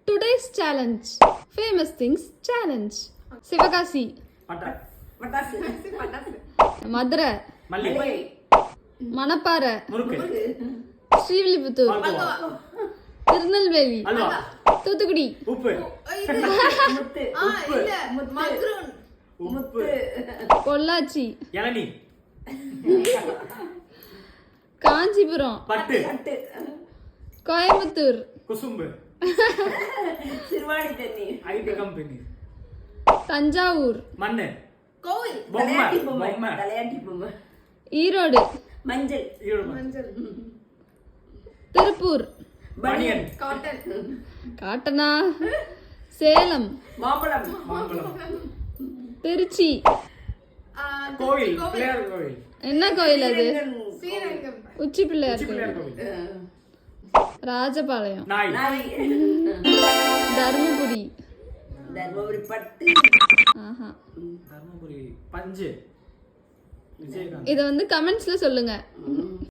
Today's challenge famous things challenge. Sivakasi, Madurai, Manapparai, Srivilliputhur, Tirunelveli, Thoothukudi, Pollachi, Kanchipuram, Coimbatore, Thanjavur, Erode, Tiruppur, காட்டனா, சேலம், திருச்சி. என்ன கோயில் அது? உச்சி பிள்ளையார் கோயில். ராஜபாளையம், தர்மபுரி, இத வந்து கமெண்ட்ஸ்ல சொல்லுங்க.